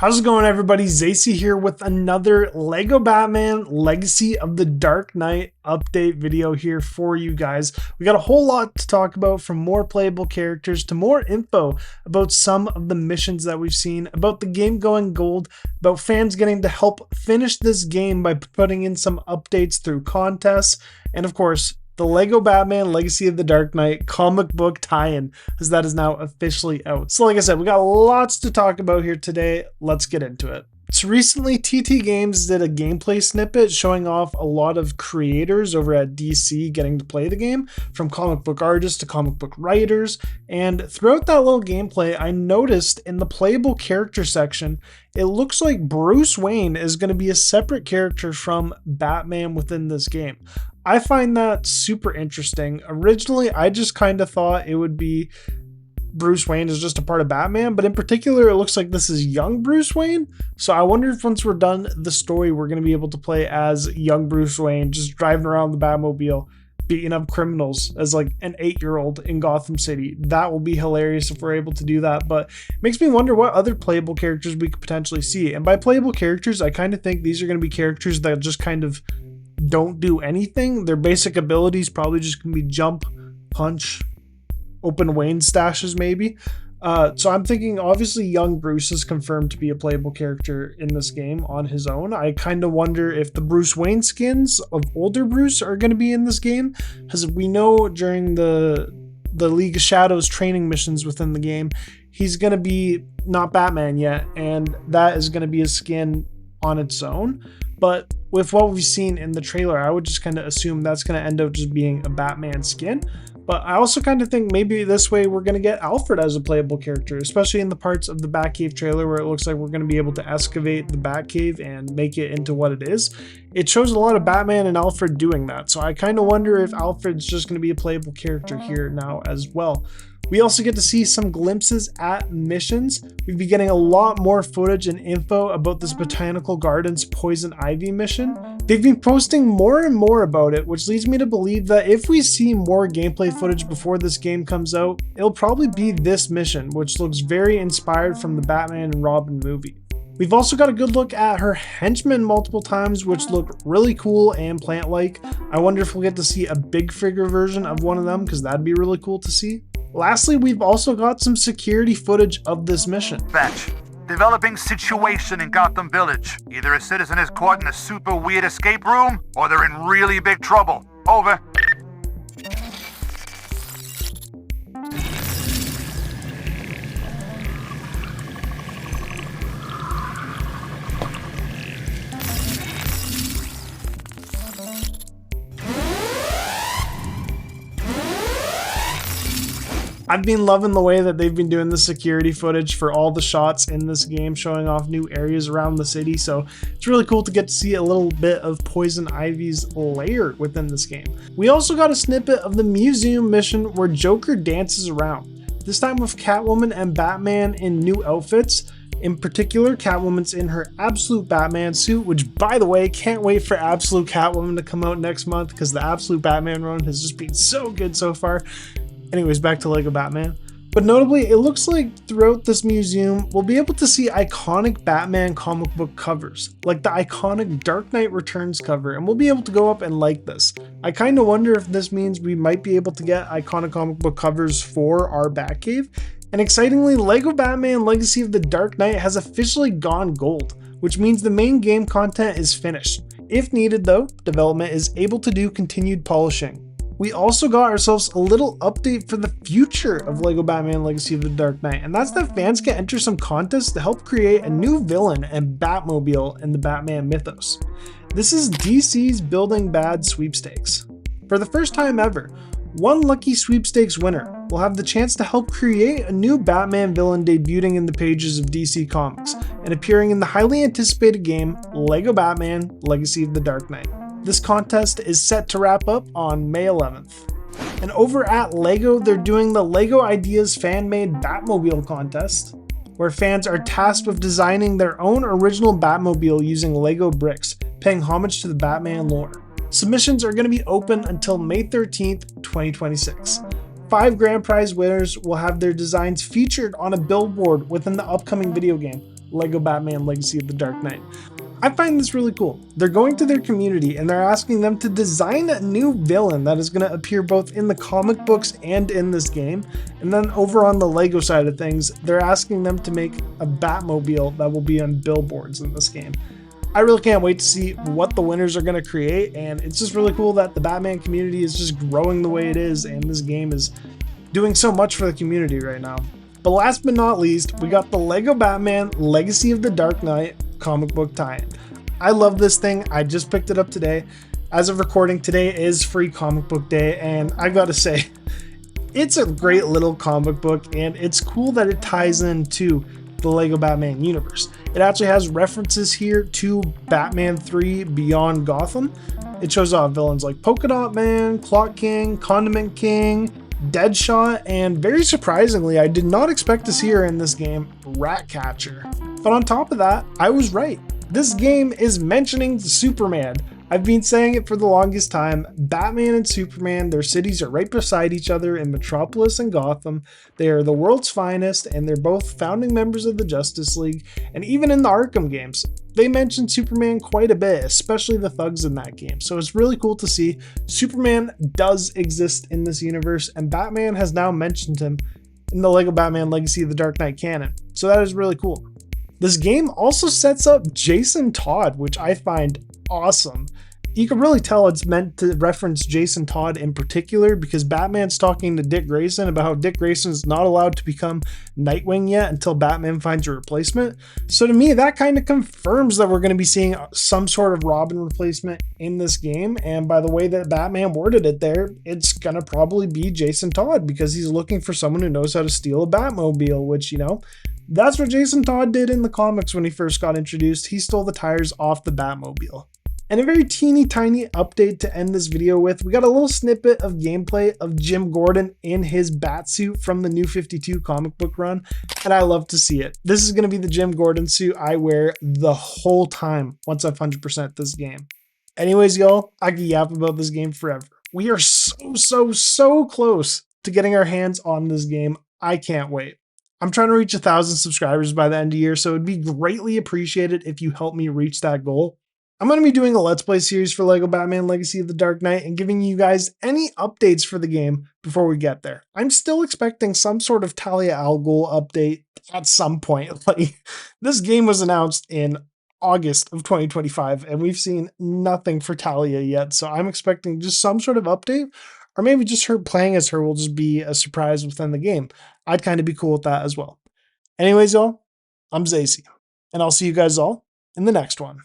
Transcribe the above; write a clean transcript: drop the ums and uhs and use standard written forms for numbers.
How's it going, everybody? Zacy here with another Lego Batman Legacy of the Dark Knight update video here for you guys. We got a whole lot to talk about, from more playable characters to more info about some of the missions that we've seen, about the game going gold, about fans getting to help finish this game by putting in some updates through contests, and of course, the Lego Batman Legacy of the Dark Knight comic book tie-in, as that is now officially out. So like I said, we got lots to talk about here today. Let's get into it. So recently, TT Games did a gameplay snippet showing off a lot of creators over at DC getting to play the game, from comic book artists to comic book writers, and throughout that little gameplay, I noticed in the playable character section, it looks like Bruce Wayne is going to be a separate character from Batman within this game. I find that super interesting. Originally, I just kind of thought it would be Bruce Wayne is just a part of Batman, but in particular, it looks like this is young Bruce Wayne. So I wonder if once we're done the story, we're going to be able to play as young Bruce Wayne, just driving around the Batmobile, beating up criminals as like an 8-year-old in Gotham City. That will be hilarious if we're able to do that, but it makes me wonder what other playable characters we could potentially see. And by playable characters, I kind of think these are going to be characters that just kind of don't do anything. Their basic abilities probably just can be jump, punch, open Wayne stashes maybe. So I'm thinking obviously young Bruce is confirmed to be a playable character in this game on his own. I kind of wonder if the Bruce Wayne skins of older Bruce are going to be in this game, because we know during the League of Shadows training missions within the game, he's going to be not Batman yet, and that is going to be a skin on its own. But with what we've seen in the trailer, I would just kind of assume that's going to end up just being a Batman skin. But I also kind of think maybe this way we're going to get Alfred as a playable character, especially in the parts of the Batcave trailer where it looks like we're going to be able to excavate the Batcave and make it into what it is. It shows a lot of Batman and Alfred doing that. So I kind of wonder if Alfred's just going to be a playable character here now as well. We also get to see some glimpses at missions. We'll be getting a lot more footage and info about this Botanical Gardens Poison Ivy mission. They've been posting more and more about it, which leads me to believe that if we see more gameplay footage before this game comes out, it'll probably be this mission, which looks very inspired from the Batman and Robin movie. We've also got a good look at her henchmen multiple times, which look really cool and plant-like. I wonder if we'll get to see a big figure version of one of them, because that'd be really cool to see. Lastly, we've also got some security footage of this mission. Fetch. Developing situation in Gotham Village. Either a citizen is caught in a super weird escape room, or they're in really big trouble. Over. I've been loving the way that they've been doing the security footage for all the shots in this game, showing off new areas around the city. So it's really cool to get to see a little bit of Poison Ivy's lair within this game. We also got a snippet of the museum mission where Joker dances around, this time with Catwoman and Batman in new outfits. In particular, Catwoman's in her Absolute Batman suit, which, by the way, can't wait for Absolute Catwoman to come out next month, because the Absolute Batman run has just been so good so far. Anyways, back to Lego Batman. But notably, it looks like throughout this museum, we'll be able to see iconic Batman comic book covers, like the iconic Dark Knight Returns cover, and we'll be able to go up and like this. I kind of wonder if this means we might be able to get iconic comic book covers for our Batcave. And excitingly, Lego Batman Legacy of the Dark Knight has officially gone gold, which means the main game content is finished. If needed though, development is able to do continued polishing. We also got ourselves a little update for the future of Lego Batman Legacy of the Dark Knight, and that's that fans can enter some contests to help create a new villain and Batmobile in the Batman mythos. This is DC's Building Bad sweepstakes. For the first time ever, one lucky sweepstakes winner will have the chance to help create a new Batman villain debuting in the pages of DC Comics and appearing in the highly anticipated game Lego Batman Legacy of the Dark Knight. This contest is set to wrap up on May 11th. And over at LEGO, they're doing the LEGO Ideas fan-made Batmobile contest, where fans are tasked with designing their own original Batmobile using LEGO bricks, paying homage to the Batman lore. Submissions are going to be open until May 13th, 2026. 5 grand prize winners will have their designs featured on a billboard within the upcoming video game. Lego Batman Legacy of the Dark Knight. I find this really cool. They're going to their community and they're asking them to design a new villain that is going to appear both in the comic books and in this game. And then over on the Lego side of things, they're asking them to make a Batmobile that will be on billboards in this game. I really can't wait to see what the winners are going to create, and it's just really cool that the Batman community is just growing the way it is, and this game is doing so much for the community right now. But last but not least, we got the Lego Batman Legacy of the Dark Knight comic book tie-in. I love this thing. I just picked it up today. As of recording, today is free comic book day, and I've got to say, it's a great little comic book, and it's cool that it ties into the Lego Batman universe. It actually has references here to Batman 3 Beyond Gotham. It shows off villains like Polka Dot Man, Clock King, Condiment King, Deadshot, and very surprisingly, I did not expect to see her in this game, Ratcatcher. But on top of that, I was right. This game is mentioning Superman. I've been saying it for the longest time. Batman and Superman, their cities are right beside each other in Metropolis and Gotham. They are the world's finest, and they're both founding members of the Justice League. And even in the Arkham games, they mention Superman quite a bit, especially the thugs in that game. So it's really cool to see Superman does exist in this universe, and Batman has now mentioned him in the Lego Batman Legacy of the Dark Knight canon. So that is really cool. This game also sets up Jason Todd, which I find awesome. You can really tell it's meant to reference Jason Todd in particular because Batman's talking to Dick Grayson about how Dick Grayson is not allowed to become Nightwing yet until Batman finds a replacement. So to me, that kind of confirms that we're going to be seeing some sort of Robin replacement in this game. And by the way that Batman worded it there, it's going to probably be Jason Todd because he's looking for someone who knows how to steal a Batmobile, which, you know, that's what Jason Todd did in the comics when he first got introduced. He stole the tires off the Batmobile. And a very teeny tiny update to end this video with, we got a little snippet of gameplay of Jim Gordon in his Batsuit from the New 52 comic book run, and I love to see it. This is going to be the Jim Gordon suit I wear the whole time once I've 100% this game. Anyways, y'all, I could yap about this game forever. We are so close to getting our hands on this game. I can't wait. I'm trying to reach 1,000 subscribers by the end of the year, so it'd be greatly appreciated if you help me reach that goal. I'm going to be doing a Let's Play series for Lego Batman Legacy of the Dark Knight and giving you guys any updates for the game before we get there. I'm still expecting some sort of Talia al Ghul update at some point. Like, this game was announced in August of 2025 and we've seen nothing for Talia yet, so I'm expecting just some sort of update, or maybe just her playing as her will just be a surprise within the game. I'd kind of be cool with that as well. Anyways, y'all, I'm Zacy, and I'll see you guys all in the next one.